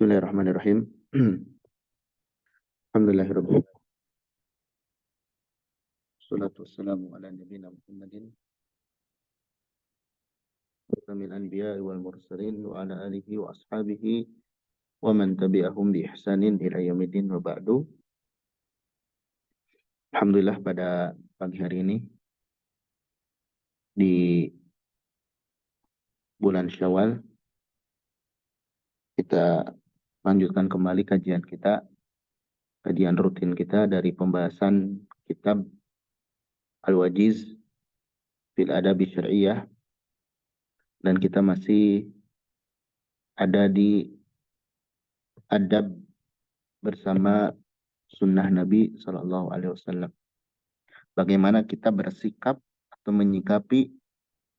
Bismillahirrahmanirrahim. Alhamdulillahirabbil alamin. Wassalatu wassalamu ala nabiyyina Muhammadin khatamil anbiya'i wal mursalin wa ala alihi wa ashabihi wa man tabi'ahum bi ihsanin ila yaumiddin wa ba'du. Alhamdulillah pada pagi hari ini di bulan Syawal kita lanjutkan kembali kajian rutin kita dari pembahasan kitab Al-Wajiz fil Adabi Syar'iyyah, dan kita masih ada di adab bersama sunnah Nabi Sallallahu Alaihi Wasallam. Bagaimana kita bersikap atau menyikapi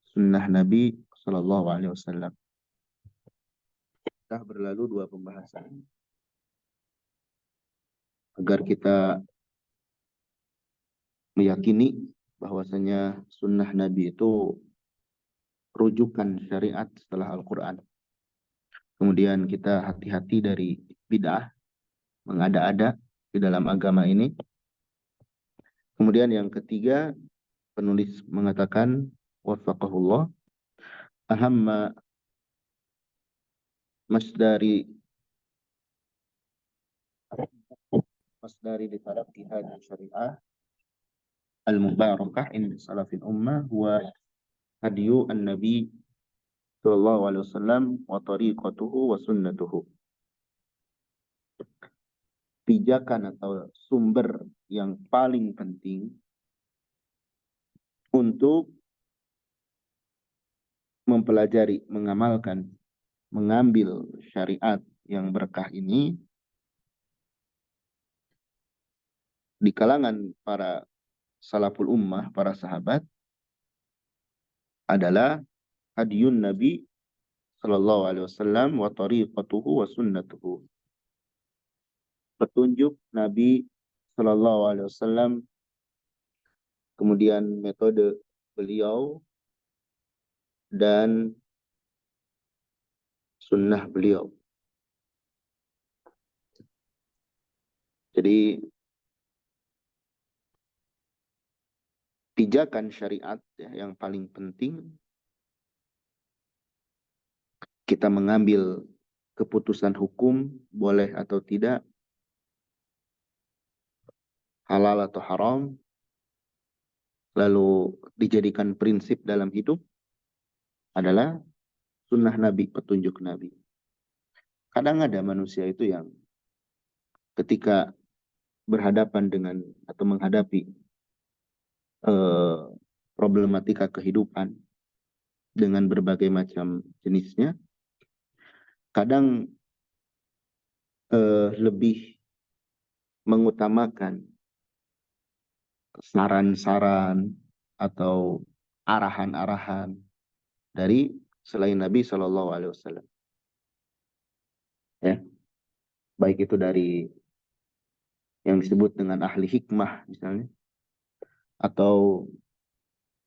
sunnah Nabi Sallallahu Alaihi Wasallam. Kita berlalu dua pembahasan agar kita meyakini bahwasanya sunnah Nabi itu rujukan syariat setelah Al-Quran. Kemudian kita hati-hati dari bid'ah, mengada-ada di dalam agama ini. Kemudian yang ketiga, penulis mengatakan wafaqahullah, ahamma masdari di talaqi hadhihi syariah al-mubarakah inda salafil ummah huwa hadiyu an-nabi sallallahu alaihi wasallam wa tariqatuhu wa sunnatuhu. Pijakan atau sumber yang paling penting untuk mempelajari, mengamalkan, mengambil syariat yang berkah ini di kalangan para salaful ummah, para sahabat, adalah hadiyun Nabi sallallahu alaihi wasallam wa tariqatuhu wa sunnatuhu. Petunjuk Nabi sallallahu alaihi wasallam, kemudian metode beliau dan sunnah beliau. Jadi pijakan syariat yang paling penting, kita mengambil keputusan hukum boleh atau tidak, halal atau haram, lalu dijadikan prinsip dalam hidup, adalah sunnah Nabi, petunjuk Nabi. Kadang ada manusia itu yang ketika berhadapan dengan atau menghadapi problematika kehidupan dengan berbagai macam jenisnya, kadang lebih mengutamakan saran-saran atau arahan-arahan dari selain Nabi Shallallahu Alaihi Wasallam. Ya, baik itu dari yang disebut dengan ahli hikmah misalnya, atau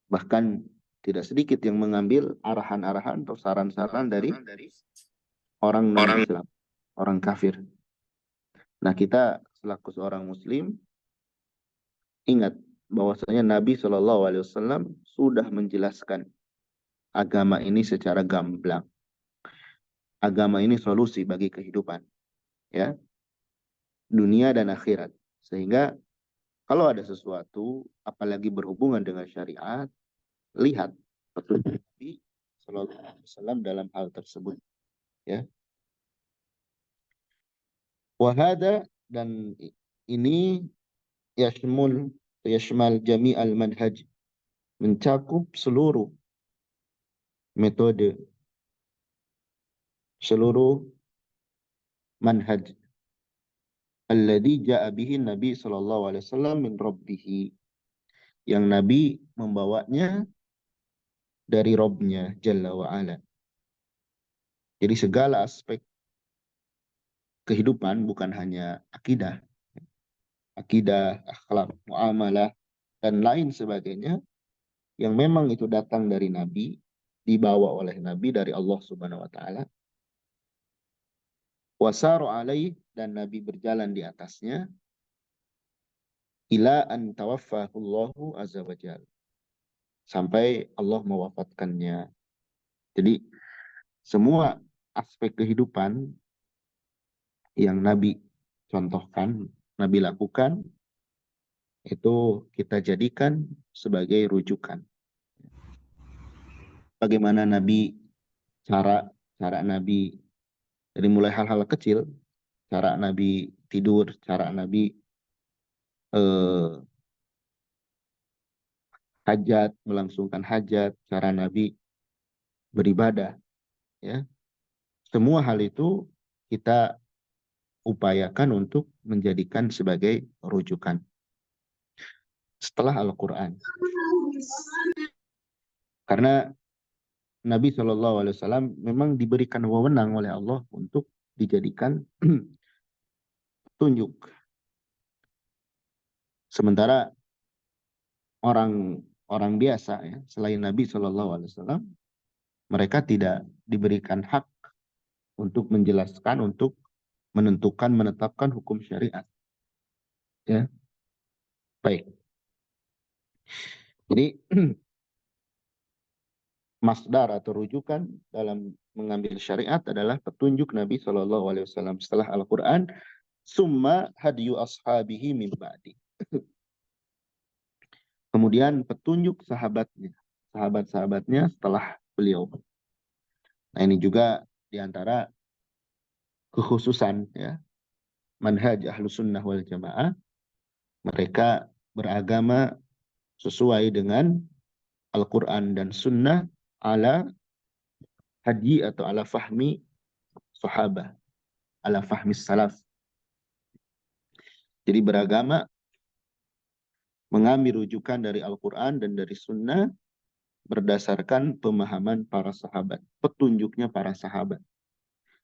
bahkan tidak sedikit yang mengambil arahan-arahan atau saran-saran dari orang non-Islam, orang kafir. Nah, kita selaku seorang Muslim ingat bahwasanya Nabi Shallallahu Alaihi Wasallam sudah menjelaskan agama ini secara gamblang. Agama ini solusi bagi kehidupan, ya, dunia dan akhirat. Sehingga kalau ada sesuatu, apalagi berhubungan dengan syariat, lihat petunjuk Nabi Sallallahu Alaihi Wasallam dalam hal tersebut. Ya. Wahada, dan ini yashmal jami'al manhaj, mencakup seluruh metode, seluruh manhaj alladhi ja'a bihi Nabi Sallallahu Alaihi Wasallam min Rabbih, yang Nabi membawanya dari Rabbnya Jalla wa'ala. Jadi segala aspek kehidupan, bukan hanya akidah, akhlak, muamalah, dan lain sebagainya, yang memang itu datang dari Nabi, dibawa oleh Nabi dari Allah Subhanahu wa Ta'ala, Wasaru alaih, dan Nabi berjalan di atasnya, ila an tawaffahullahu azza wa jal, sampai Allah mewafatkannya. Jadi semua aspek kehidupan yang Nabi contohkan, Nabi lakukan, itu kita jadikan sebagai rujukan. Bagaimana Nabi, cara cara Nabi dari mulai hal-hal kecil, cara Nabi tidur, cara Nabi eh, hajat, melangsungkan hajat, cara Nabi beribadah, ya. Semua hal itu kita upayakan untuk menjadikan sebagai rujukan setelah Al-Quran. Karena Nabi SAW memang diberikan wewenang oleh Allah untuk dijadikan petunjuk. Sementara orang orang biasa, ya, selain Nabi SAW, mereka tidak diberikan hak untuk menjelaskan, untuk menentukan, menetapkan hukum syariat. Ya, baik. Jadi masdar atau rujukan dalam mengambil syariat adalah petunjuk Nabi SAW setelah Al-Quran, summa hadyu ashabihi min ba'di. Kemudian petunjuk sahabatnya, sahabat-sahabatnya setelah beliau. Nah, ini juga diantara kekhususan, ya, manhaj Ahlus Sunnah wal Jamaah. Mereka beragama sesuai dengan Al-Quran dan Sunnah ala hadyi atau ala fahmi sahabah, ala fahmi salaf. Jadi beragama mengambil rujukan dari Al-Quran dan dari Sunnah berdasarkan pemahaman para sahabat, petunjuknya para sahabat.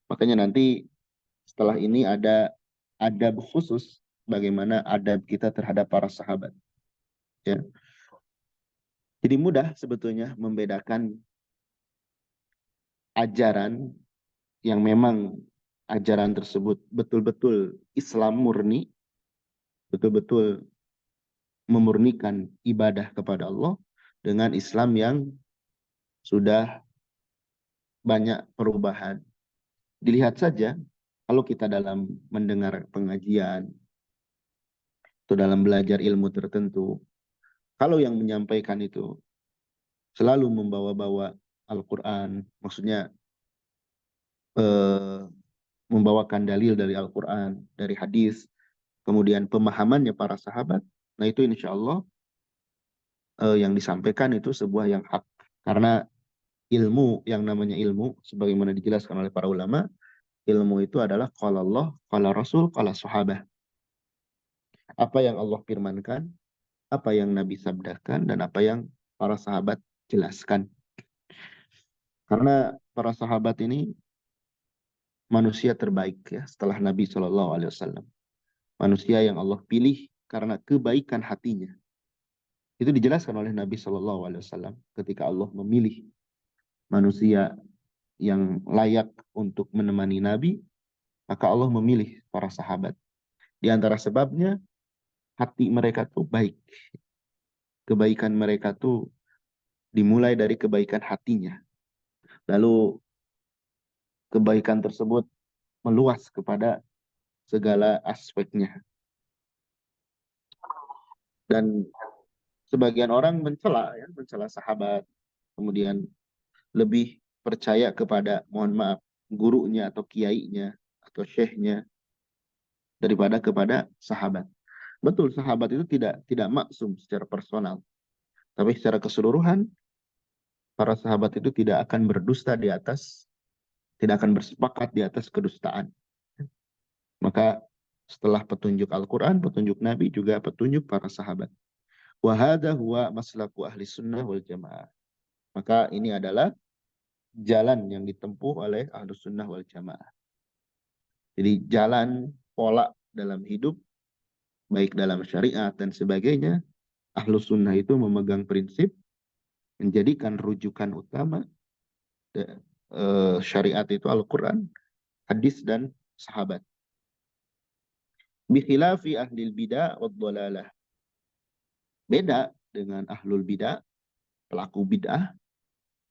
Makanya nanti setelah ini ada adab khusus bagaimana adab kita terhadap para sahabat. Ya. Jadi mudah sebetulnya membedakan ajaran yang memang ajaran tersebut betul-betul Islam murni, betul-betul memurnikan ibadah kepada Allah, dengan Islam yang sudah banyak perubahan. Dilihat saja kalau kita dalam mendengar pengajian atau dalam belajar ilmu tertentu, kalau yang menyampaikan itu selalu membawa-bawa Al-Quran, maksudnya eh, membawakan dalil dari Al-Quran, dari hadis, kemudian pemahamannya para sahabat, nah itu insya Allah yang disampaikan itu sebuah yang hak. Karena ilmu, yang namanya ilmu, sebagaimana dijelaskan oleh para ulama, ilmu itu adalah qala Allah, qala Rasul, qala sahabah. Apa yang Allah firmankan, apa yang Nabi sabdakan, dan apa yang para sahabat jelaskan. Karena para sahabat ini manusia terbaik, ya, setelah Nabi SAW. Manusia yang Allah pilih karena kebaikan hatinya. Itu dijelaskan oleh Nabi SAW ketika Allah memilih manusia yang layak untuk menemani Nabi, maka Allah memilih para sahabat. Di antara sebabnya, hati mereka tuh baik. Kebaikan mereka tuh dimulai dari kebaikan hatinya. Lalu kebaikan tersebut meluas kepada segala aspeknya. Dan sebagian orang mencela, ya, mencela sahabat, kemudian lebih percaya kepada, mohon maaf, gurunya atau kiainya atau syekhnya daripada kepada sahabat. Betul, sahabat itu tidak maksum secara personal, tapi secara keseluruhan para sahabat itu tidak akan berdusta di atas, tidak akan bersepakat di atas kedustaan. Maka setelah petunjuk Al-Quran, petunjuk Nabi, juga petunjuk para sahabat. Wa hadha huwa maslaku ahli sunnah wal jamaah. Maka ini adalah jalan yang ditempuh oleh ahli sunnah wal jamaah. Jadi jalan, pola dalam hidup, baik dalam syariat dan sebagainya, ahlu sunnah itu memegang prinsip menjadikan rujukan utama syariat itu Al-Quran, hadis, dan sahabat. Bikhilafi ahlil bidah wad dhalalah. Beda dengan ahlul bidah, pelaku bid'ah,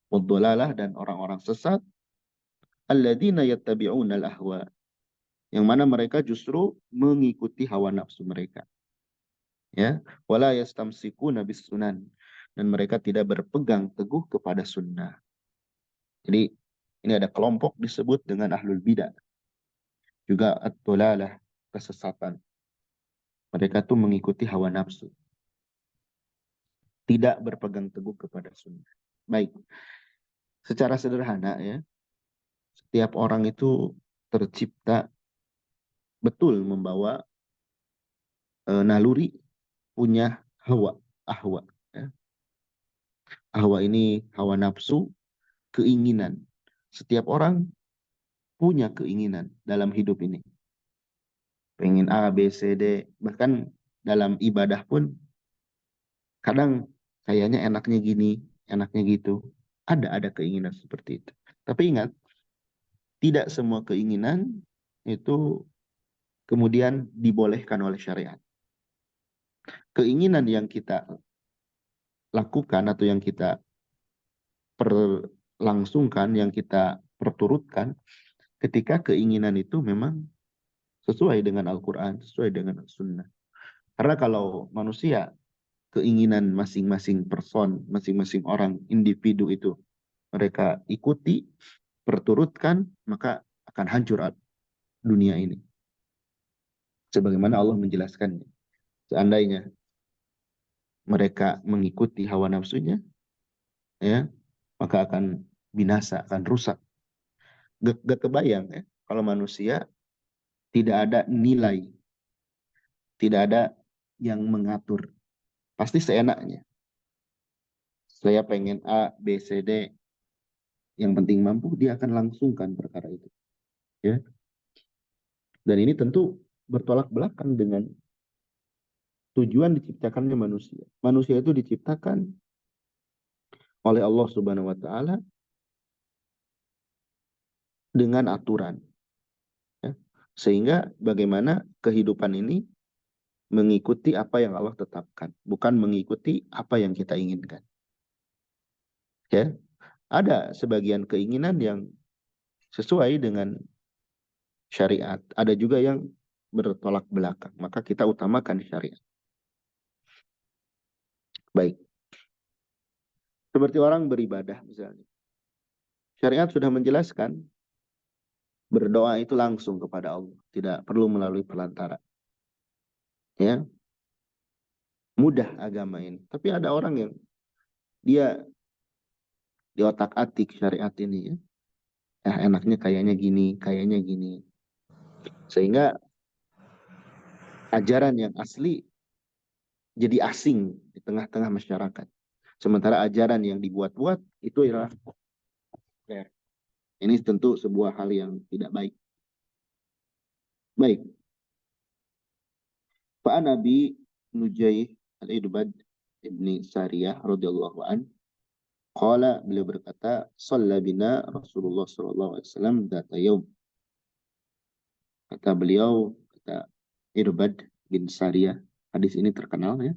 wad dhalalah, dan orang-orang sesat, alladzina yattabi'una al-ahwa, yang mana mereka justru mengikuti hawa nafsu mereka, ya, wala yastamsikuna bis sunan, dan mereka tidak berpegang teguh kepada sunnah. Jadi ini ada kelompok disebut dengan ahlul bidah, juga at-dhalalah, kesesatan. Mereka tuh mengikuti hawa nafsu, tidak berpegang teguh kepada sunnah. Baik, secara sederhana ya, setiap orang itu tercipta betul membawa naluri, punya hawa, ahwa. Ya. Ahwa ini hawa nafsu, keinginan. Setiap orang punya keinginan dalam hidup ini. Pengen A, B, C, D. Bahkan dalam ibadah pun kadang kayaknya enaknya gini, enaknya gitu. Ada keinginan seperti itu. Tapi ingat, tidak semua keinginan itu kemudian dibolehkan oleh syariat. Keinginan yang kita lakukan atau yang kita perlangsungkan, yang kita perturutkan, ketika keinginan itu memang sesuai dengan Al-Quran, sesuai dengan Sunnah. Karena kalau manusia, keinginan masing-masing person, masing-masing orang, individu itu, mereka ikuti, perturutkan, maka akan hancur dunia ini. Sebagaimana Allah menjelaskannya. Seandainya mereka mengikuti hawa nafsunya, ya, maka akan binasa, akan rusak. Gak kebayang ya, kalau manusia tidak ada nilai, tidak ada yang mengatur, pasti seenaknya. Saya pengen A, B, C, D, yang penting mampu, dia akan langsungkan perkara itu. Ya. Dan ini tentu bertolak belakang dengan tujuan diciptakannya manusia. Manusia itu diciptakan oleh Allah Subhanahu wa taala dengan aturan. Ya. Sehingga bagaimana kehidupan ini mengikuti apa yang Allah tetapkan, bukan mengikuti apa yang kita inginkan. Ya, ada sebagian keinginan yang sesuai dengan syariat, ada juga yang bertolak belakang, maka kita utamakan syariat. Baik, seperti orang beribadah misalnya, syariat sudah menjelaskan berdoa itu langsung kepada Allah, tidak perlu melalui perantara. Ya, mudah agama ini. Tapi ada orang yang dia di otak-atik syariat ini, ya. Enaknya kayaknya gini, kayaknya gini. Sehingga ajaran yang asli jadi asing di tengah-tengah masyarakat. Sementara ajaran yang dibuat-buat itu adalah populer. Ini tentu sebuah hal yang tidak baik. Baik. Pak Nabi Nujaih Al-Idbad Ibni Sariyah radhiyallahu an, qala, beliau berkata, shalla bina Rasulullah sallallahu alaihi wasallam dzata yaum. Kata beliau, kata Irbad bin Sariyah, hadis ini terkenal ya.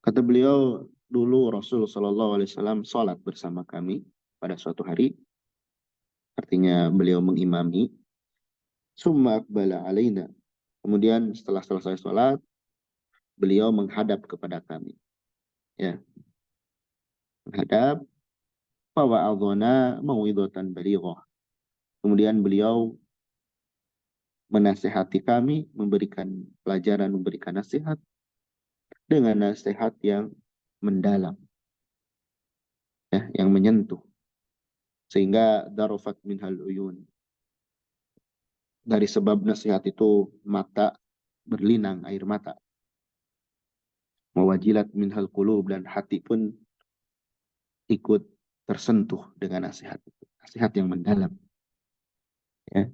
Kata beliau, dulu Rasul sallallahu alaihi wasallam salat bersama kami pada suatu hari. Artinya beliau mengimami. Summa aqbala alaina. Kemudian setelah selesai salat, beliau menghadap kepada kami. Ya, menghadap. Fawa'adhana mau'idhatan balighah. Kemudian beliau menasihati kami, memberikan pelajaran, memberikan nasihat dengan nasihat yang mendalam, ya, yang menyentuh, sehingga darafat minhal uyun. Dari sebab nasihat itu mata berlinang air mata. Mawajilat minhal qulub, dan hati pun ikut tersentuh dengan nasihat itu. Nasihat yang mendalam. Ya.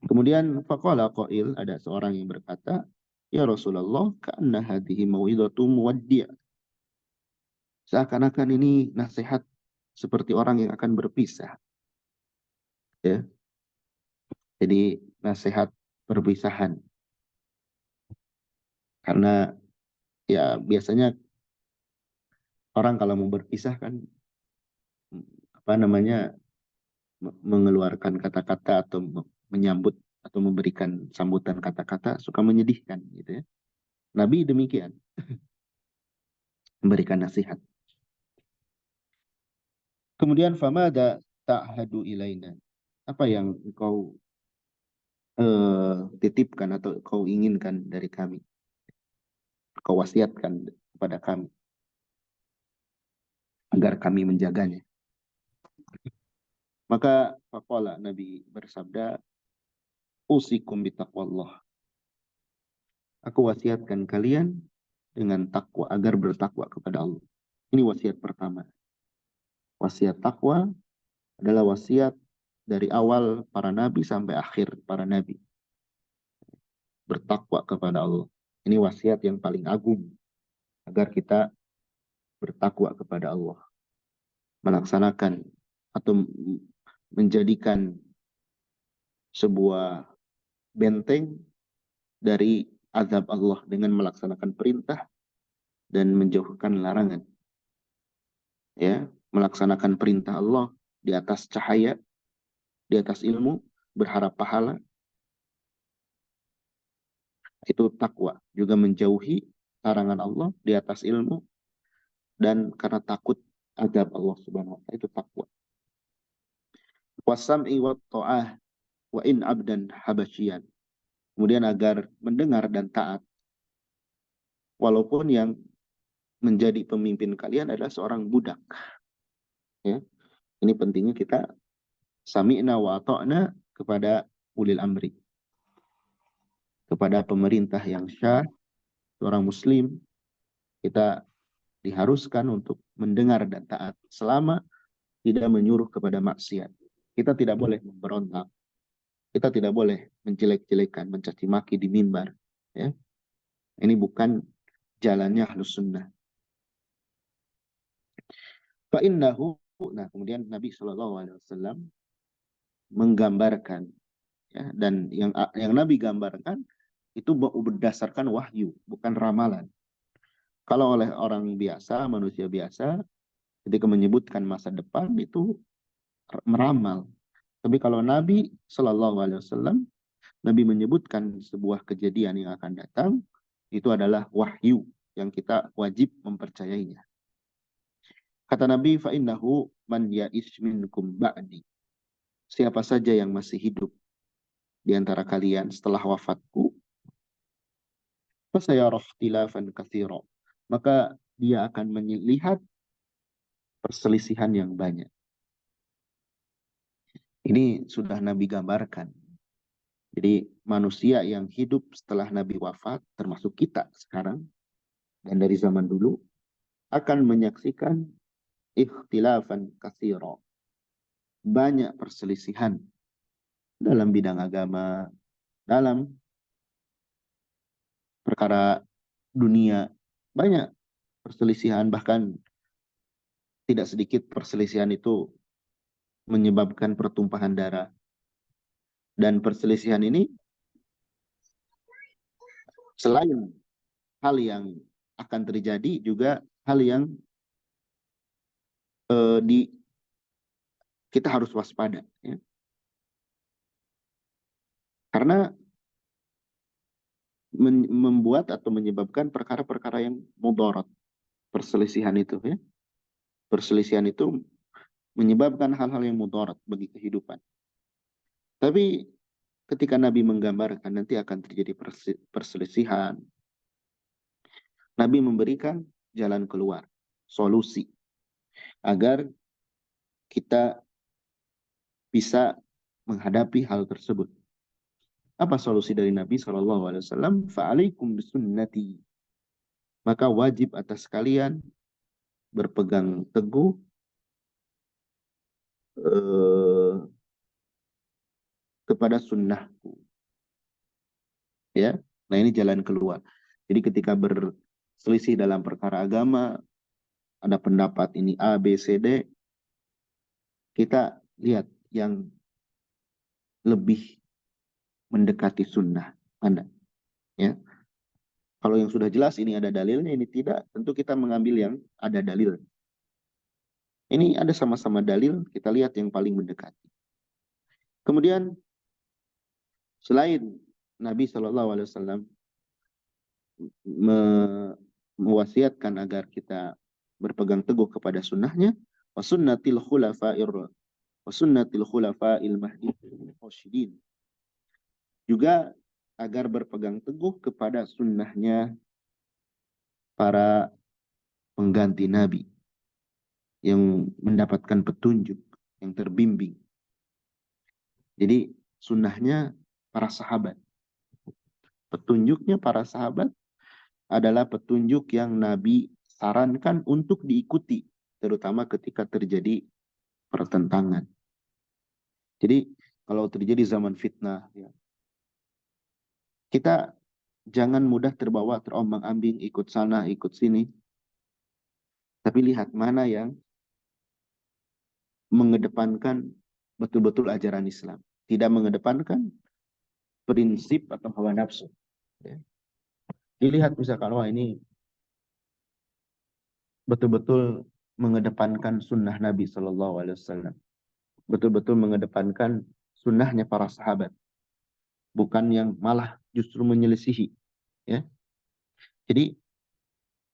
Kemudian faqala qail, ada seorang yang berkata, ya Rasulullah, ka'anna hadhihi mau'idhatu muwaddi'. Seakan-akan ini nasihat seperti orang yang akan berpisah. Ya. Jadi nasihat perpisahan. Karena ya biasanya orang kalau mau berpisah kan apa namanya mengeluarkan kata-kata atau menyambut atau memberikan sambutan kata-kata suka menyedihkan gitu ya. Nabi demikian memberikan nasihat. Kemudian famada ta'hadu ilaina. Apa yang engkau titipkan atau kau inginkan dari kami, kau wasiatkan kepada kami agar kami menjaganya. Maka faqala Nabi bersabda, usikum bitaqwallah. Aku wasiatkan kalian dengan takwa agar bertakwa kepada Allah. Ini wasiat pertama. Wasiat takwa adalah wasiat dari awal para nabi sampai akhir para nabi. Bertakwa kepada Allah. Ini wasiat yang paling agung agar kita bertakwa kepada Allah. Melaksanakan atau menjadikan sebuah benteng dari azab Allah dengan melaksanakan perintah dan menjauhkan larangan. Ya, melaksanakan perintah Allah di atas cahaya, di atas ilmu, berharap pahala, itu takwa. Juga menjauhi larangan Allah di atas ilmu dan karena takut azab Allah Subhanahu wa taala, itu takwa. Wasam'i wa ta'ah wa in abdan habasyian. Kemudian agar mendengar dan taat walaupun yang menjadi pemimpin kalian adalah seorang budak. Ya, ini pentingnya kita sami'na wa ata'na kepada ulil amri, kepada pemerintah yang syah, seorang muslim, kita diharuskan untuk mendengar dan taat selama tidak menyuruh kepada maksiat. Kita tidak boleh memberontak, kita tidak boleh menjelek-jelekan, mencaci maki di mimbar. Ya, ini bukan jalannya Ahlus Sunnah. Fa innahu, nah kemudian Nabi SAW menggambarkan, ya, dan yang Nabi gambarkan itu berdasarkan wahyu, bukan ramalan. Kalau oleh orang biasa, manusia biasa, ketika menyebutkan masa depan itu meramal. Tapi kalau Nabi SAW, Nabi menyebutkan sebuah kejadian yang akan datang, itu adalah wahyu yang kita wajib mempercayainya. Kata Nabi, fa'innahu man ya'ish minkum ba'di. Siapa saja yang masih hidup di antara kalian setelah wafatku, fasayarah ikhtilafan katsira. Maka dia akan melihat perselisihan yang banyak. Ini sudah Nabi gambarkan. Jadi manusia yang hidup setelah Nabi wafat, termasuk kita sekarang, dan dari zaman dulu, akan menyaksikan ikhtilafan katsira. Banyak perselisihan dalam bidang agama, dalam perkara dunia. Banyak perselisihan, bahkan tidak sedikit perselisihan itu menyebabkan pertumpahan darah. Dan perselisihan ini selain hal yang akan terjadi, juga hal yang kita harus waspada. Ya. Karena membuat atau menyebabkan perkara-perkara yang mudarat. Perselisihan itu. Ya. Perselisihan itu menyebabkan hal-hal yang mudarat bagi kehidupan. Tapi ketika Nabi menggambarkan nanti akan terjadi perselisihan, Nabi memberikan jalan keluar, solusi, agar kita bisa menghadapi hal tersebut. Apa solusi dari Nabi SAW? Fa'alaikum bisunnati. Maka wajib atas kalian berpegang teguh kepada sunnahku. Ya, nah ini jalan keluar. Jadi ketika berselisih dalam perkara agama, ada pendapat ini A, B, C, D, kita lihat yang lebih mendekati sunnah Anda. Ya. Kalau yang sudah jelas ini ada dalilnya, ini tidak, tentu kita mengambil yang ada dalil. Ini ada sama-sama dalil, kita lihat yang paling mendekati. Kemudian selain Nabi SAW mewasiatkan agar kita berpegang teguh kepada sunnahnya, wa sunnatil khulafa'il mahdiyyin rasyidin. Juga agar berpegang teguh kepada sunnahnya para pengganti Nabi yang mendapatkan petunjuk, yang terbimbing. Jadi sunnahnya para sahabat. Petunjuknya para sahabat adalah petunjuk yang Nabi sarankan untuk diikuti, terutama ketika terjadi pertentangan. Jadi kalau terjadi zaman fitnah, ya, kita jangan mudah terbawa terombang-ambing, ikut sana, ikut sini. Tapi lihat mana yang mengedepankan betul-betul ajaran Islam. Tidak mengedepankan prinsip atau hawa nafsu. Ya. Dilihat misalkan, wah ini betul-betul mengedepankan sunnah Nabi SAW. Betul-betul mengedepankan sunnahnya para sahabat. Bukan yang malah justru menyelisihi. Ya. Jadi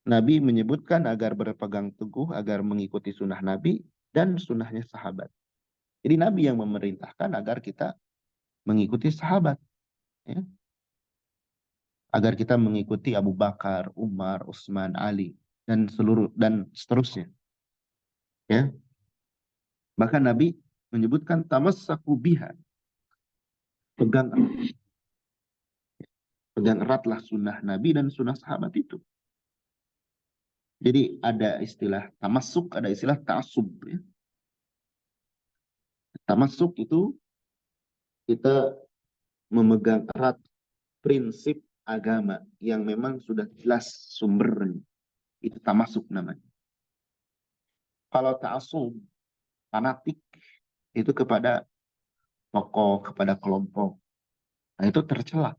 Nabi menyebutkan agar berpegang teguh, agar mengikuti sunnah Nabi dan sunnahnya sahabat. Jadi Nabi yang memerintahkan agar kita mengikuti sahabat. Ya. Agar kita mengikuti Abu Bakar, Umar, Utsman, Ali, dan seterusnya. Ya. Bahkan Nabi menyebutkan tamassaku biha. Pegang eratlah sunnah Nabi dan sunnah sahabat itu. Jadi ada istilah tamassuk, ada istilah ta'assub. Ya. Tamassuk itu kita memegang erat prinsip agama yang memang sudah jelas sumbernya. Itu tamassuk namanya. Kalau ta'assub, fanatik, itu kepada tokoh, kepada kelompok. Nah itu tercela.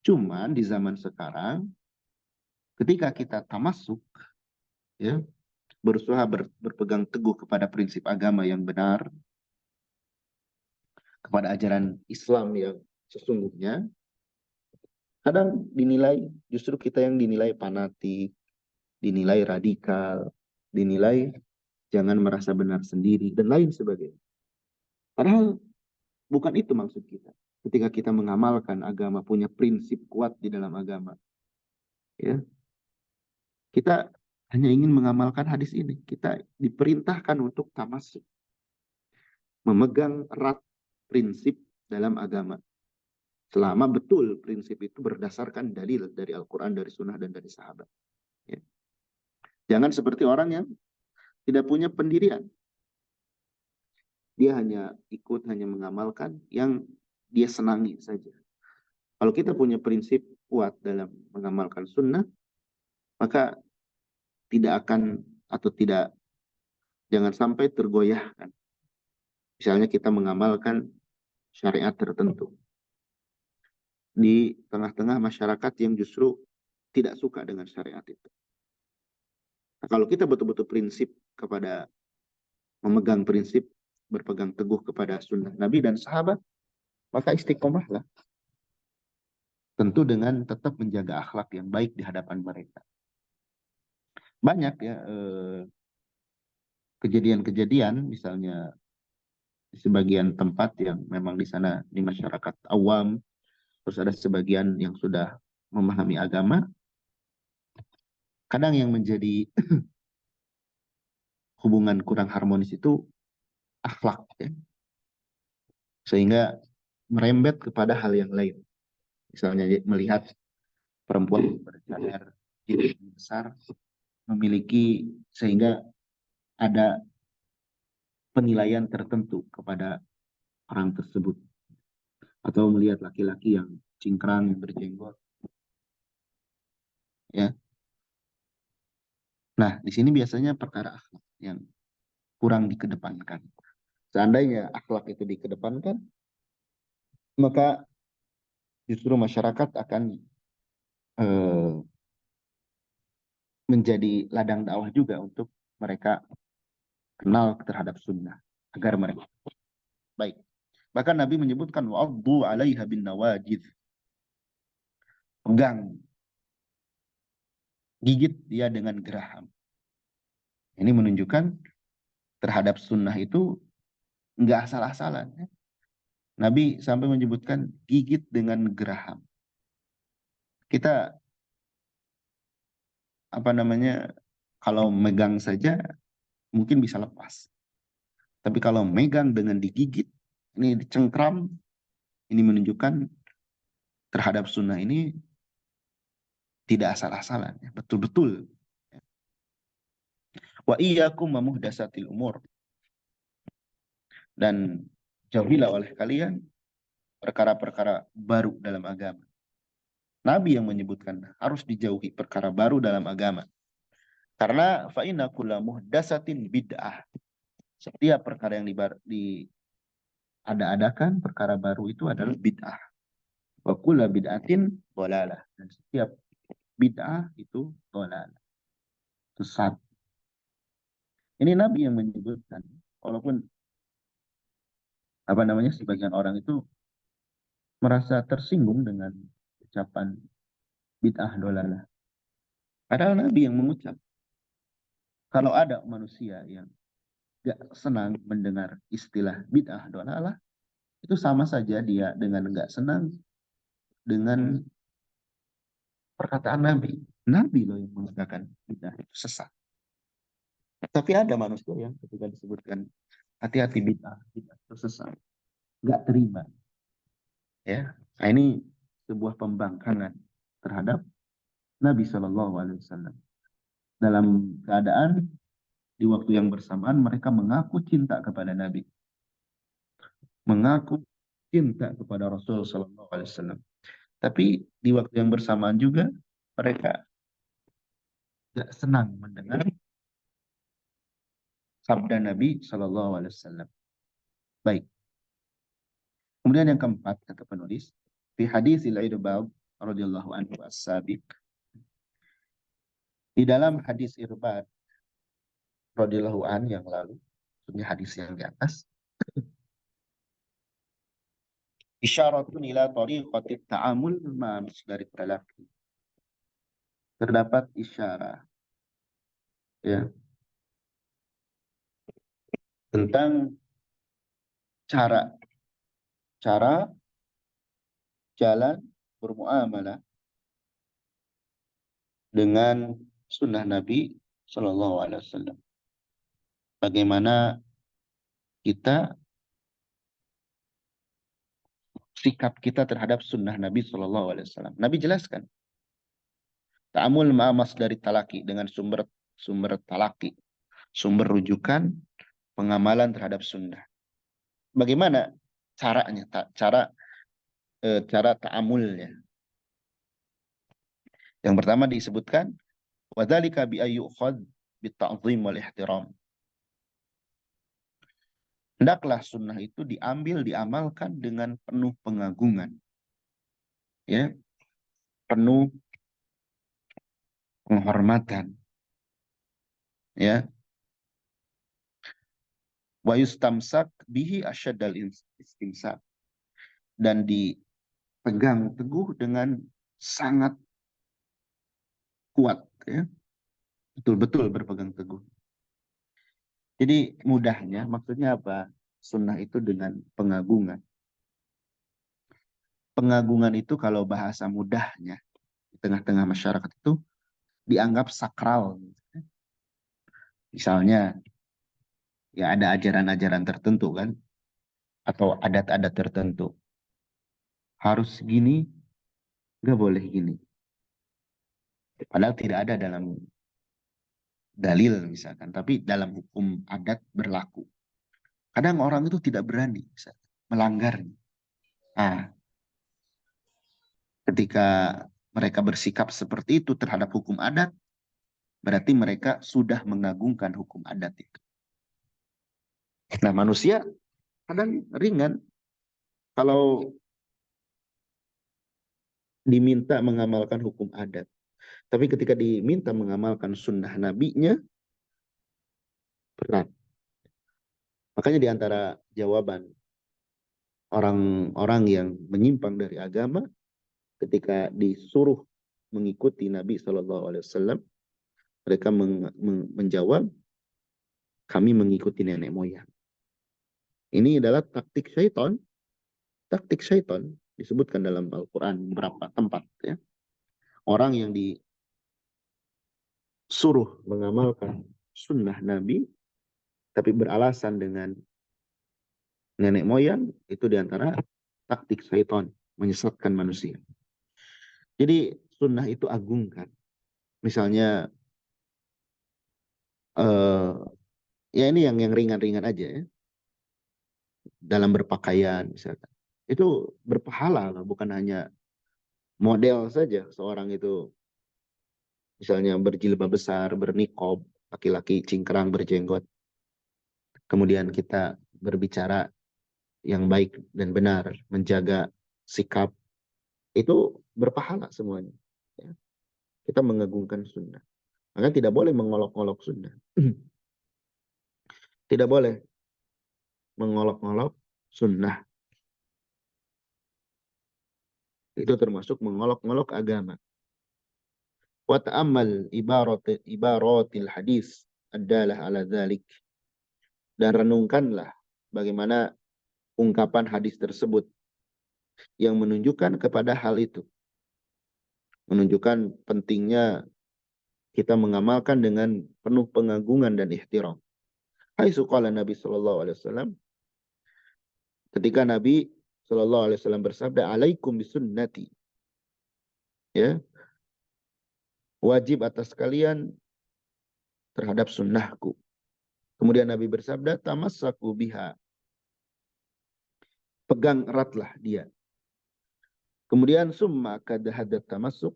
Cuman di zaman sekarang, ketika kita tamassuk, ya, berusaha berpegang teguh kepada prinsip agama yang benar, kepada ajaran Islam yang sesungguhnya, kadang justru kita yang dinilai fanatik, dinilai radikal, dinilai jangan merasa benar sendiri, dan lain sebagainya. Padahal bukan itu maksud kita. Ketika kita mengamalkan agama, punya prinsip kuat di dalam agama, ya, kita hanya ingin mengamalkan hadis ini. Kita diperintahkan untuk tamasuk, memegang erat prinsip dalam agama. Selama betul prinsip itu berdasarkan dalil dari Al-Quran, dari Sunnah, dan dari sahabat. Ya. Jangan seperti orang yang tidak punya pendirian. Dia hanya ikut, hanya mengamalkan yang dia senangi saja. Kalau kita punya prinsip kuat dalam mengamalkan sunnah, maka tidak akan atau tidak, jangan sampai tergoyahkan. Misalnya kita mengamalkan syariat tertentu di tengah-tengah masyarakat yang justru tidak suka dengan syariat itu. Nah, kalau kita betul-betul prinsip kepada memegang prinsip, berpegang teguh kepada sunnah Nabi dan sahabat, maka istiqomahlah. Tentu dengan tetap menjaga akhlak yang baik di hadapan mereka. Banyak ya kejadian-kejadian, misalnya di sebagian tempat yang memang di sana di masyarakat awam, terus ada sebagian yang sudah memahami agama, kadang yang menjadi hubungan kurang harmonis itu akhlak, ya. Sehingga merembet kepada hal yang lain. Misalnya melihat perempuan bercadar jilbab besar memiliki, sehingga ada penilaian tertentu kepada orang tersebut. Atau melihat laki-laki yang cingkrang, yang berjenggot. Ya. Nah, di sini biasanya perkara akhlak yang kurang dikedepankan. Seandainya akhlak itu dikedepankan, maka justru masyarakat akan menjadi ladang dakwah juga untuk mereka kenal terhadap sunnah agar mereka baik. Bahkan Nabi menyebutkan wa'addu 'alaiha bin nawajid. Pegang, gigit dia dengan geraham. Ini menunjukkan terhadap sunnah itu enggak asal-asalan. Nabi sampai menyebutkan gigit dengan geraham. Kita kalau megang saja mungkin bisa lepas. Tapi kalau megang dengan digigit, ini dicengkram, ini menunjukkan terhadap sunnah ini tidak asal-asalan, betul-betul. Wa iyyakum wa muhdatsatil umur. Dan jauhilah oleh kalian perkara-perkara baru dalam agama. Nabi yang menyebutkan harus dijauhi perkara baru dalam agama. Karena fa inna kulla muhdatsatin bid'ah. Setiap perkara yang diada-adakan, perkara baru itu adalah bid'ah. Wa kulla bid'atin dhalalah. Dan setiap bid'ah itu dhalalah. Sesat. Ini Nabi yang menyebutkan. Walaupun sebagian orang itu merasa tersinggung dengan ucapan bid'ah dhalalah. Padahal Nabi yang mengucap. Kalau ada manusia yang gak senang mendengar istilah bid'ah dhalalah, itu sama saja dia dengan gak senang dengan perkataan Nabi. Nabi loh yang mengatakan bid'ah itu sesat. Tapi ada manusia yang ketika disebutkan hati-hati bid'ah itu sesat, gak terima. Ya, nah, ini sebuah pembangkangan terhadap Nabi Shallallahu Alaihi Wasallam. Dalam keadaan di waktu yang bersamaan mereka mengaku cinta kepada Nabi, mengaku cinta kepada Rasul Shallallahu Alaihi Wasallam. Tapi di waktu yang bersamaan juga mereka tidak senang mendengar sabda Nabi Shallallahu Alaihi Wasallam. Baik. Kemudian yang keempat kata penulis, di hadis Irbad radhiyallahu anhu as-sabiq. Di dalam hadis Irbad radhiyallahu an yang lalu, maksudnya hadis yang di atas, isyaratun ila tariqati ta'amul ma dari lelaki. Terdapat isyarat ya tentang cara jalan bermuamalah dengan sunnah Nabi Shallallahu Alaihi Wasallam. Bagaimana sikap kita terhadap sunnah Nabi Shallallahu Alaihi Wasallam. Nabi jelaskan, ta'amul ma'amas dari talaki dengan sumber talaki, sumber rujukan pengamalan terhadap sunnah. Bagaimana caranya? Cara ta'amulnya. Yang pertama disebutkan wadzalika bi ayyukhadh bitta'zim wal ihtiram. Hendaklah sunnah itu diamalkan dengan penuh pengagungan. Ya, penuh penghormatan. Ya. Wa yustamsak bihi asyaddal istimsak. Dan dipegang teguh dengan sangat kuat, ya. Betul-betul berpegang teguh. Jadi mudahnya, maksudnya apa? Sunnah itu dengan pengagungan. Pengagungan itu kalau bahasa mudahnya di tengah-tengah masyarakat itu dianggap sakral. Misalnya, ya ada ajaran-ajaran tertentu kan, atau adat-adat tertentu. Harus gini, nggak boleh gini. Padahal tidak ada dalam dalil misalkan, tapi dalam hukum adat berlaku. Kadang orang itu tidak berani melanggarnya. Nah, ketika mereka bersikap seperti itu terhadap hukum adat, berarti mereka sudah mengagungkan hukum adat itu. Nah, manusia kadang ringan. Kalau diminta mengamalkan hukum adat. Tapi ketika diminta mengamalkan sunnah nabinya, berat. Makanya di antara jawaban orang-orang yang menyimpang dari agama, ketika disuruh mengikuti Nabi Shallallahu Alaihi Wasallam, mereka menjawab, kami mengikuti nenek moyang. Ini adalah taktik syaitan. Taktik syaitan disebutkan dalam Al-Quran beberapa tempat. Ya. Orang yang disuruh mengamalkan sunnah Nabi, tapi beralasan dengan nenek moyang, itu diantara taktik syaitan menyesatkan manusia. Jadi sunnah itu agung kan. Misalnya, ya ini yang ringan-ringan aja ya. Dalam berpakaian misalkan. Itu berpahala loh, bukan hanya model saja seorang itu misalnya berjilbab besar, berniqab, laki-laki cingkrang berjenggot. Kemudian kita berbicara yang baik dan benar, menjaga sikap, itu berpahala semuanya. Ya. Kita mengagungkan sunnah. Maka tidak boleh mengolok-olok sunnah. Tidak boleh mengolok-olok sunnah. Itu termasuk mengolok-olok agama. Wa ta'ammal ibaratil hadis adalah ala dzalik. Dan renungkanlah bagaimana ungkapan hadis tersebut yang menunjukkan kepada hal itu. Menunjukkan pentingnya kita mengamalkan dengan penuh pengagungan dan ihtiram. Hai suqala Nabi sallallahu alaihi wasallam, ketika Nabi sallallahu alaihi wasallam bersabda, alaikum bisunnati. Ya, wajib atas kalian terhadap sunnahku. Kemudian Nabi bersabda, tamassaku biha. Pegang eratlah dia. Kemudian summa kad hadat tamassuk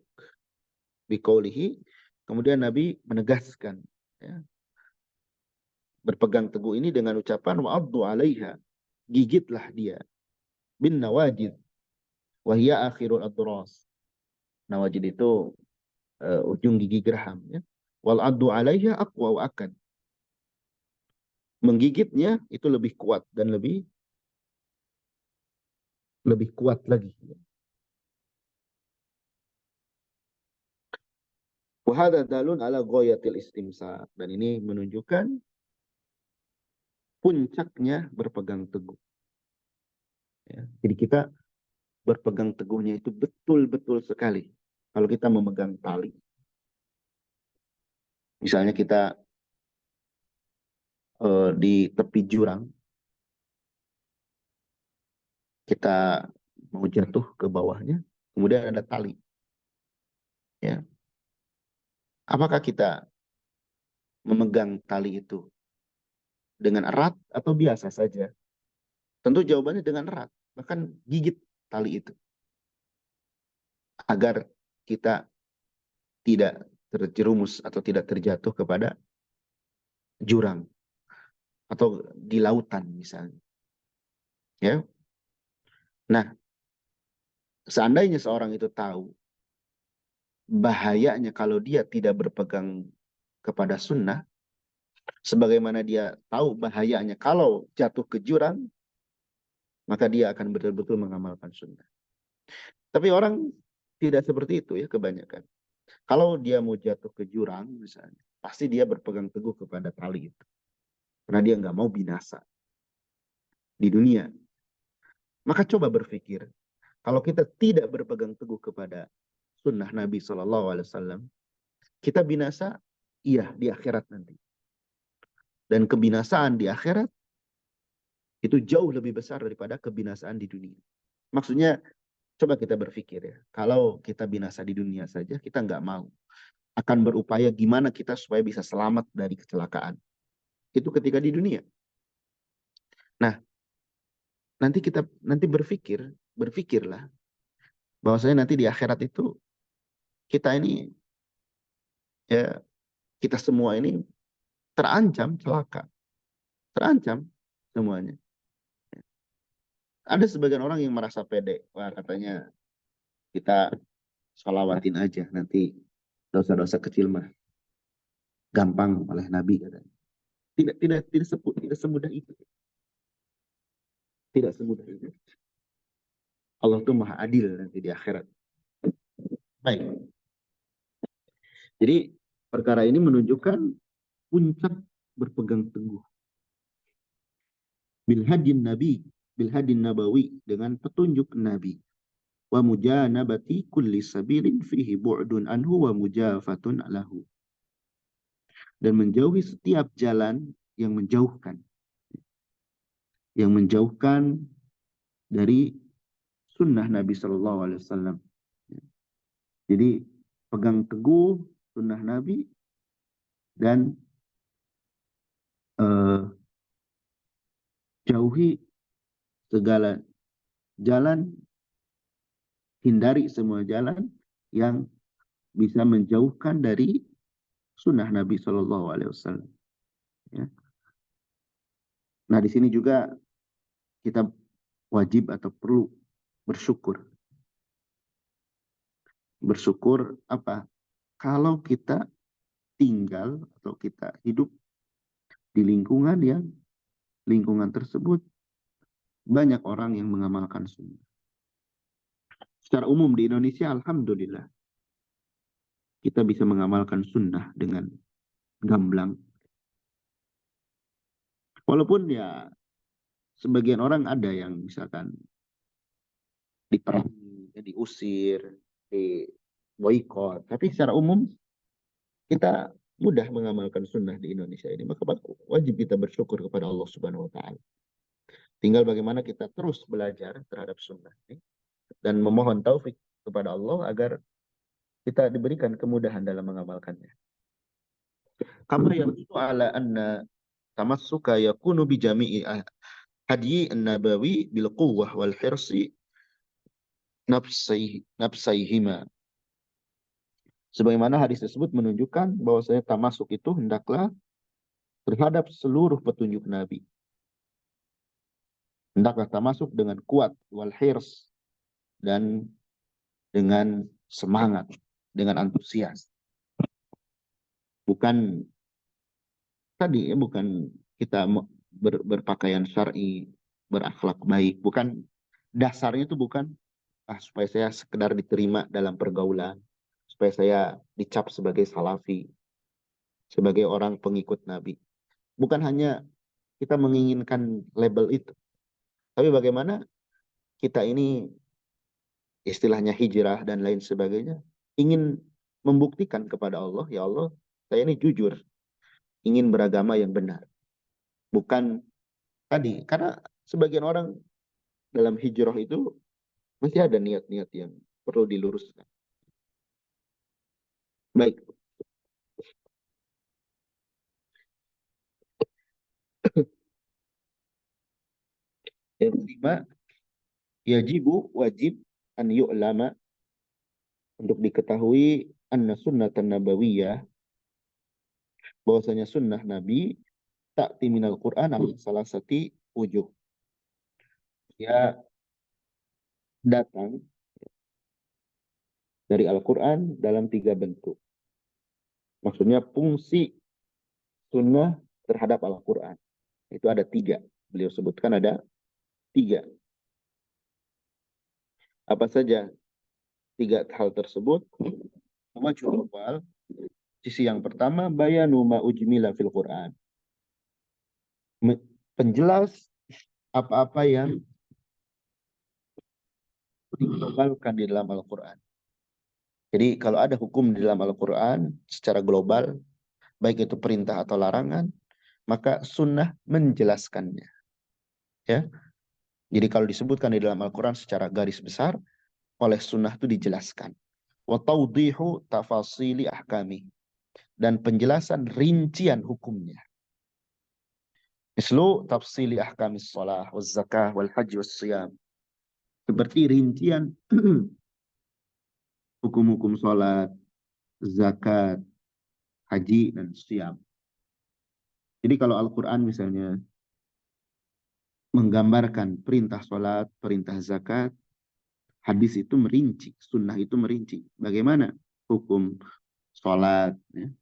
biqaulihi. Kemudian Nabi menegaskan, ya, berpegang teguh ini dengan ucapan wa'addu 'alaiha. Gigitlah dia bin nawajid wa hiya akhirul adras. Nawajid itu ujung gigi geraham, ya. Wal addu 'alaiha aqwa wa akad. Menggigitnya itu lebih kuat dan lebih kuat lagi. Wa hadza dalun ala ghayatil istimsak, dan ini menunjukkan puncaknya berpegang teguh. Ya. Jadi kita berpegang teguhnya itu betul-betul sekali. Kalau kita memegang tali, misalnya kita di tepi jurang, kita mau jatuh ke bawahnya, kemudian ada tali. Ya. Apakah kita memegang tali itu dengan erat atau biasa saja? Tentu jawabannya dengan erat, bahkan gigit tali itu. Agar kita tidak terjerumus atau tidak terjatuh kepada jurang atau di lautan misalnya. Ya. Nah, seandainya seorang itu tahu bahayanya kalau dia tidak berpegang kepada sunnah, sebagaimana dia tahu bahayanya kalau jatuh ke jurang, maka dia akan betul-betul mengamalkan sunnah. Tapi orang tidak seperti itu ya kebanyakan. Kalau dia mau jatuh ke jurang misalnya, pasti dia berpegang teguh kepada tali itu. Karena dia nggak mau binasa di dunia. Maka coba berpikir, kalau kita tidak berpegang teguh kepada sunnah Nabi SAW, kita binasa, iya di akhirat nanti. Dan kebinasaan di akhirat itu jauh lebih besar daripada kebinasaan di dunia. Maksudnya, coba kita berpikir ya, kalau kita binasa di dunia saja, kita nggak mau. Akan berupaya gimana kita supaya bisa selamat dari kecelakaan. Itu ketika di dunia. Nah, nanti berpikirlah bahwasanya nanti di akhirat itu kita ini, ya, kita semua ini terancam celaka. Terancam semuanya. Ada sebagian orang yang merasa pede. Wah, katanya kita sholawatin aja, nanti dosa-dosa kecil mah gampang oleh Nabi katanya. Tidak semudah itu. Tidak semudah itu. Allah tuh maha adil nanti di akhirat. Baik. Jadi perkara ini menunjukkan puncak berpegang teguh bil hadin nabawi, dengan petunjuk Nabi, wa mujanabati kulli sabilin fihi bu'dun anhu wa mujafatun lahu, dan menjauhi setiap jalan yang menjauhkan dari sunnah Nabi Shallallahu Alaihi Wasallam. Jadi pegang teguh sunnah Nabi dan jauhi segala jalan, hindari semua jalan yang bisa menjauhkan dari sunnah Nabi Shallallahu Alaihi Wasallam. Ya. Nah, di sini juga kita wajib atau perlu bersyukur. Bersyukur apa? Kalau kita tinggal atau kita hidup di lingkungan tersebut banyak orang yang mengamalkan sunnah. Secara umum di Indonesia, alhamdulillah, kita bisa mengamalkan sunnah dengan gamblang. Walaupun ya sebagian orang ada yang misalkan diperangi, diusir, di boykot. Tapi secara umum kita mudah mengamalkan sunnah di Indonesia ini. Maka wajib kita bersyukur kepada Allah Subhanahu Wa Taala. Tinggal bagaimana kita terus belajar terhadap sunnah ini dan memohon taufik kepada Allah agar kita diberikan kemudahan dalam mengamalkannya. Kama yaqulu ala anna tamassuka yakunu bi jami'i hadyi an-nabawi bil quwwah wal hirsi nafsaihima. Sebagaimana hadis tersebut menunjukkan bahwasanya tamasuk itu hendaklah terhadap seluruh petunjuk Nabi. Hendaklah tamasuk dengan kuat, wal hirs, dan dengan semangat, dengan antusias. Bukan tadi ya, bukan kita berpakaian syar'i, berakhlak baik, bukan dasarnya itu bukan supaya saya sekedar diterima dalam pergaulan, supaya saya dicap sebagai salafi, sebagai orang pengikut Nabi. Bukan hanya kita menginginkan label itu, tapi bagaimana kita ini istilahnya hijrah dan lain sebagainya, ingin membuktikan kepada Allah, ya Allah, saya ini jujur, ingin beragama yang benar. Bukan tadi, karena sebagian orang dalam hijrah itu masih ada niat-niat yang perlu diluruskan. Baik. Yang kelima, wajib an yu'lama, untuk diketahui anna sunnatan nabawiyah, bahwasanya sunnah Nabi ta'ti minal Qur'an salah satu wujuh. Ya datang dari Al-Quran dalam 3 bentuk. Maksudnya fungsi sunnah terhadap Al-Quran. Itu ada 3. Beliau sebutkan ada 3. Apa saja 3 hal tersebut? Wajhul awal, sisi yang pertama, bayanu ma ujmila fil Quran. Penjelas apa-apa yang diglobalkan di dalam Al-Quran. Jadi kalau ada hukum di dalam Al-Quran secara global, baik itu perintah atau larangan, maka sunnah menjelaskannya. Ya. Jadi kalau disebutkan di dalam Al-Quran secara garis besar, oleh sunnah itu dijelaskan. Wa tawdihu tafasili ahkami, dan penjelasan rincian hukumnya. Mislu tafsili ahkamis shalah, wal zakah, wal haji, wal siyam. Seperti rincian hukum-hukum sholat, zakat, haji, dan siyam. Jadi kalau Al-Quran misalnya menggambarkan perintah sholat, perintah zakat, Hadis itu merinci, sunnah itu merinci. Bagaimana hukum sholat. Ya.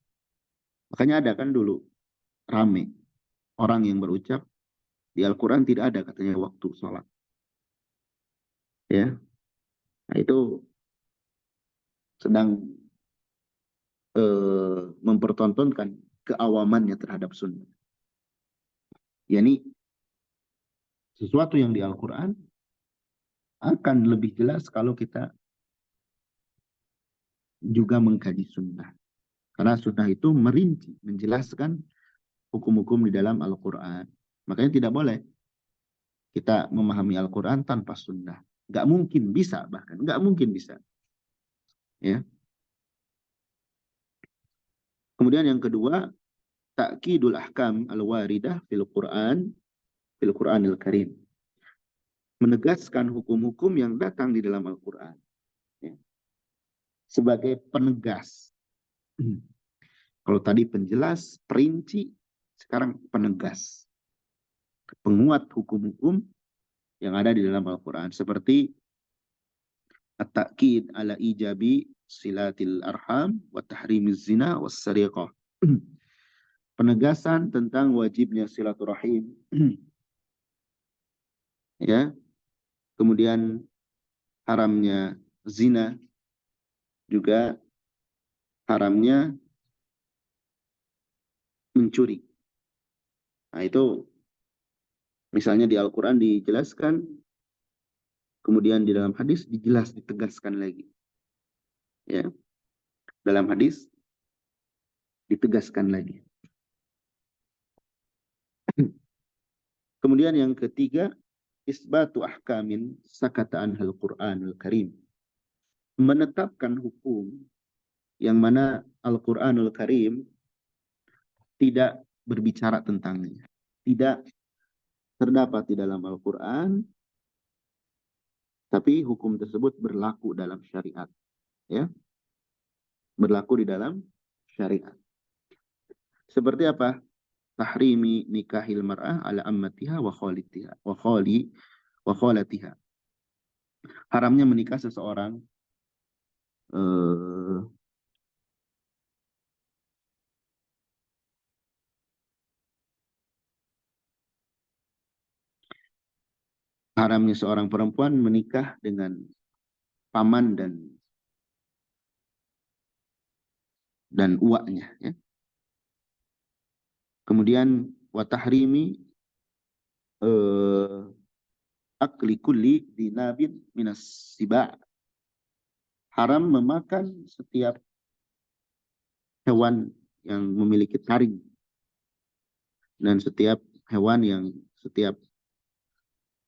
Makanya ada kan dulu rame orang yang berucap di Al-Quran tidak ada katanya waktu sholat. Ya, nah, itu sedang mempertontonkan keawamannya terhadap sunnah. Yani sesuatu yang di Al-Quran akan lebih jelas kalau kita juga mengkaji sunnah. Karena sunnah itu merinci, menjelaskan hukum-hukum di dalam Al-Quran. Makanya tidak boleh kita memahami Al-Quran tanpa sunnah. Nggak mungkin bisa, bahkan nggak mungkin bisa. Ya. Kemudian yang kedua, ta'kidul ahkam al-waridah fil Qur'anil Karim. Menegaskan hukum-hukum yang datang di dalam Al-Quran. Ya. Sebagai penegas. Kalau tadi penjelas, perinci, sekarang penegas. Penguat hukum-hukum yang ada di dalam Al-Quran. Seperti at-ta'kid ala ijabi silatil arham wa tahrimiz zina was sariqah. Penegasan tentang wajibnya silaturahim. Ya. Kemudian haramnya zina, juga haramnya mencuri. Nah itu misalnya di Al-Quran dijelaskan, kemudian di dalam hadis ditegaskan lagi. Ya, dalam hadis ditegaskan lagi. Kemudian yang ketiga, isbatu ahkamin sakata anhal Qur'anul Karim. Menetapkan hukum yang mana Al-Qur'anul Karim tidak berbicara tentangnya. Tidak terdapat di dalam Al-Quran, tapi hukum tersebut berlaku dalam syariat. Ya, berlaku di dalam syariat. Seperti apa? Tahrimi nikahil mar'ah ala ammatiha wa khalatiha. Haramnya menikah seseorang haramnya seorang perempuan menikah dengan paman dan uaknya, ya. Kemudian wa tahrimi akli kulli dinabin minas siba'. Haram memakan setiap hewan yang memiliki taring dan setiap hewan yang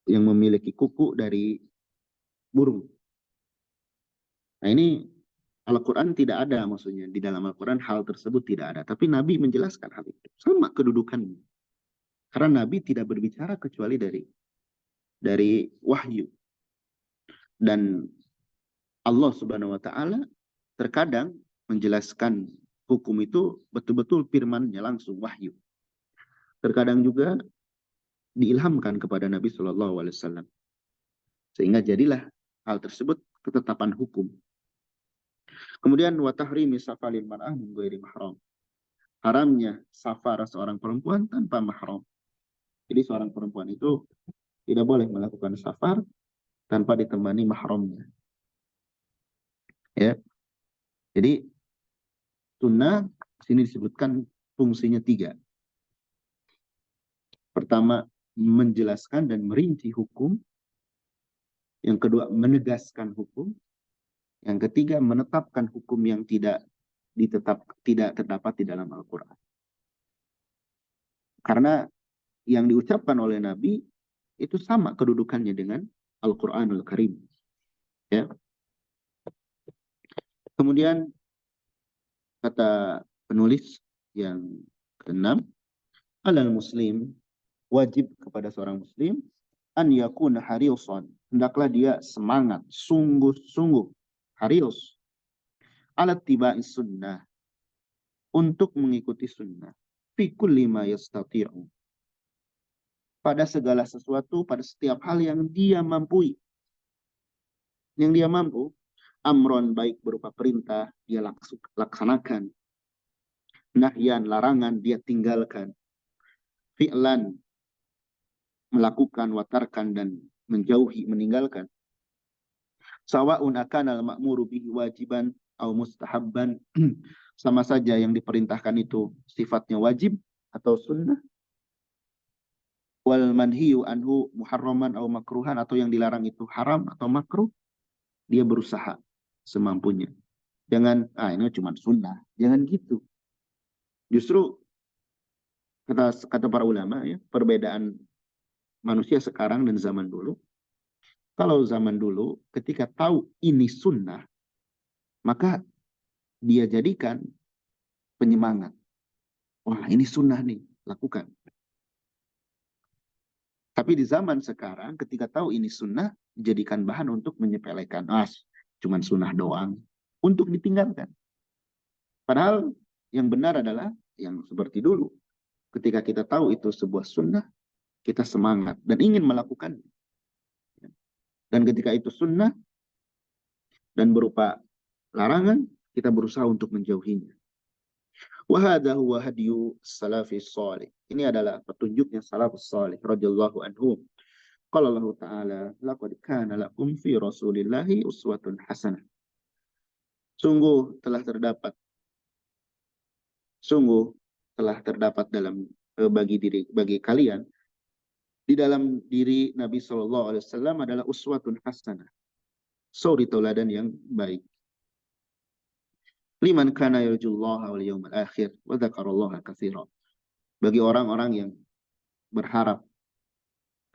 memiliki kuku dari burung. Nah ini Al-Quran tidak ada, maksudnya di dalam Al-Quran hal tersebut tidak ada. Tapi Nabi menjelaskan hal itu. Sama kedudukannya. Karena Nabi tidak berbicara kecuali dari wahyu. Dan Allah Subhanahu wa Ta'ala terkadang menjelaskan hukum itu betul-betul firman-Nya langsung wahyu. Terkadang juga diilhamkan kepada Nabi Shallallahu Alaihi Wasallam, sehingga jadilah hal tersebut ketetapan hukum. Kemudian wa tahrimi safalil mar'ah min ghairi mahram. Haramnya safar seorang perempuan tanpa mahram. Jadi seorang perempuan itu tidak boleh melakukan safar tanpa ditemani mahramnya. Ya. Jadi sunnah sini disebutkan fungsinya 3. Pertama, menjelaskan dan merinci hukum. Yang kedua, menegaskan hukum. Yang ketiga, menetapkan hukum yang tidak terdapat di dalam Al-Quran. Karena yang diucapkan oleh Nabi itu sama kedudukannya dengan Al-Quranul Karim. Ya. Kemudian kata penulis yang ke-6, alal muslim, wajib kepada seorang muslim, an yakuna hariusan, hendaklah dia semangat, sungguh-sungguh, harius, alat tiba'is sunnah, untuk mengikuti sunnah, fi kulli ma yastati'u, pada segala sesuatu, pada setiap hal yang dia mampu. yang dia mampu. Amron, baik berupa perintah, dia laksanakan. Nahyan, larangan, dia tinggalkan. Fi'lan, melakukan, watarkan, dan menjauhi, meninggalkan. Sawa'un akana al-ma'muru bihi wajiban au mustahabban. Sama saja yang diperintahkan itu sifatnya wajib atau sunnah. Wal manhiyu anhu muharraman au makruhan, atau yang dilarang itu haram atau makruh. Dia berusaha semampunya. Jangan, ini cuma sunnah. Jangan gitu. Justru kata para ulama ya, perbedaan manusia sekarang dan zaman dulu. Kalau zaman dulu ketika tahu ini sunnah, maka dia jadikan penyemangat. Wah, ini sunnah nih, lakukan. Tapi di zaman sekarang ketika tahu ini sunnah, dijadikan bahan untuk menyepelekan. Cuman sunnah doang. Untuk ditinggalkan. Padahal yang benar adalah yang seperti dulu. Ketika kita tahu itu sebuah sunnah, kita semangat dan ingin melakukan. Dan ketika itu sunnah dan berupa larangan, kita berusaha untuk menjauhinya. Wahada huwa hadyu salafis salih. Ini adalah petunjuknya salafus salih radhiyallahu anhum. Qala Allah Ta'ala, laqad kana lakum fi Rasulillahi uswatun hasanah. Sungguh telah terdapat dalam bagi kalian di dalam diri Nabi Shallallahu Alaihi Wasallam adalah uswatun hasanah, suri tauladan yang baik. Liman kana yarjullaha wal yawmal akhir wa dzakarallaha katsira. Bagi orang-orang yang berharap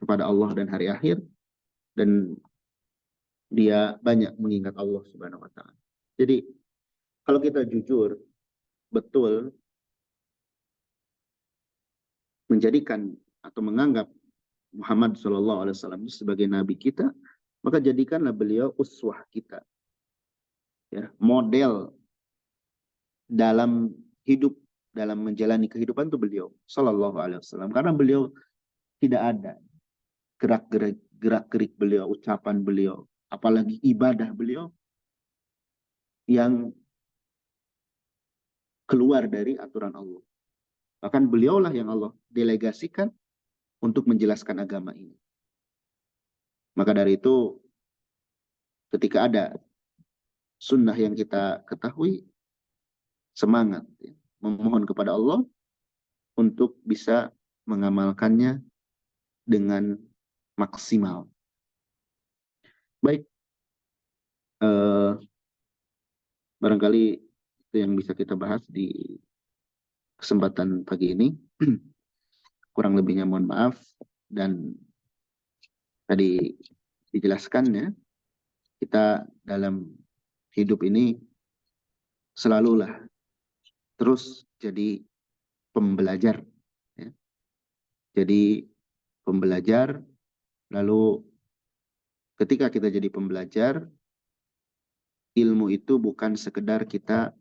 kepada Allah dan hari akhir dan dia banyak mengingat Allah Subhanahu wa taala. Jadi kalau kita jujur betul menjadikan atau menganggap Muhammad Shallallahu Alaihi Wasallam sebagai nabi kita, maka jadikanlah beliau uswah kita, ya, model dalam hidup, dalam menjalani kehidupan itu beliau Shallallahu Alaihi Wasallam. Karena beliau tidak ada gerak-gerik beliau, ucapan beliau, apalagi ibadah beliau yang keluar dari aturan Allah. Bahkan beliaulah yang Allah delegasikan untuk menjelaskan agama ini. Maka dari itu, ketika ada sunnah yang kita ketahui, semangat ya, memohon kepada Allah untuk bisa mengamalkannya dengan maksimal. Baik, barangkali itu yang bisa kita bahas di kesempatan pagi ini. Kurang lebihnya mohon maaf, dan tadi dijelaskannya, kita dalam hidup ini selalulah terus jadi pembelajar. Ya. Jadi pembelajar, lalu ketika kita jadi pembelajar, ilmu itu bukan sekedar kita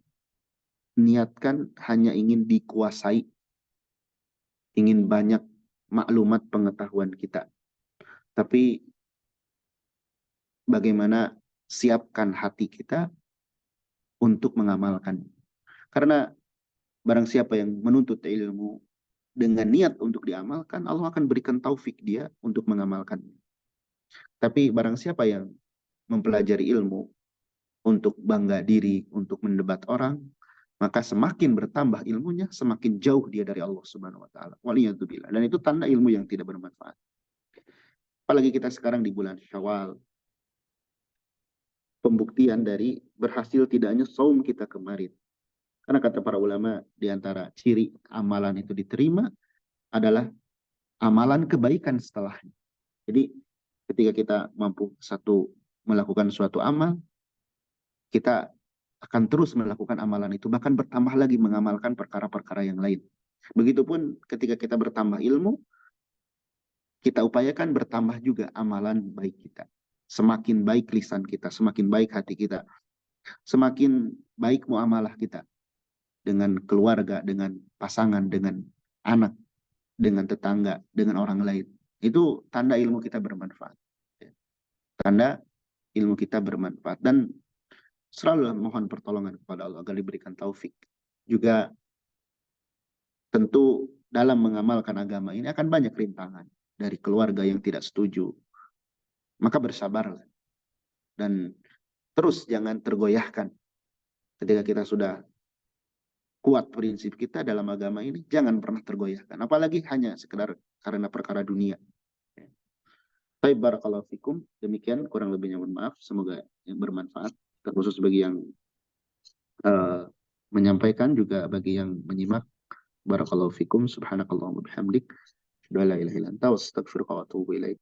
niatkan hanya ingin dikuasai, ingin banyak maklumat pengetahuan kita. Tapi bagaimana siapkan hati kita untuk mengamalkan. Karena barang siapa yang menuntut ilmu dengan niat untuk diamalkan, Allah akan berikan taufik dia untuk mengamalkannya. Tapi barang siapa yang mempelajari ilmu untuk bangga diri, untuk mendebat orang, maka semakin bertambah ilmunya, semakin jauh dia dari Allah Subhanahu wa taala. Waliyadzubillah. Dan itu tanda ilmu yang tidak bermanfaat. Apalagi kita sekarang di bulan Syawal. Pembuktian dari berhasil tidaknya saum kita kemarin. Karena kata para ulama, di antara ciri amalan itu diterima adalah amalan kebaikan setelahnya. Jadi ketika kita mampu melakukan suatu amal, kita akan terus melakukan amalan itu, bahkan bertambah lagi mengamalkan perkara-perkara yang lain. Begitupun ketika kita bertambah ilmu, kita upayakan bertambah juga amalan baik kita. Semakin baik lisan kita, semakin baik hati kita, semakin baik muamalah kita dengan keluarga, dengan pasangan, dengan anak, dengan tetangga, dengan orang lain. Itu tanda ilmu kita bermanfaat. Tanda ilmu kita bermanfaat. Dan selalu mohon pertolongan kepada Allah agar diberikan taufik. Juga tentu dalam mengamalkan agama ini akan banyak rintangan dari keluarga yang tidak setuju. Maka bersabarlah dan terus jangan tergoyahkan. Ketika kita sudah kuat prinsip kita dalam agama ini, jangan pernah tergoyahkan. Apalagi hanya sekedar karena perkara dunia. Baik, barakallahu fikum. Demikian kurang lebihnya mohon maaf. Semoga yang bermanfaat. Terkhusus bagi yang menyampaikan, juga bagi yang menyimak. Barakallahu fikum. Subhanakallahumma bihamdik. La ilaha illa anta, astaghfiruka wa atubu ilaik.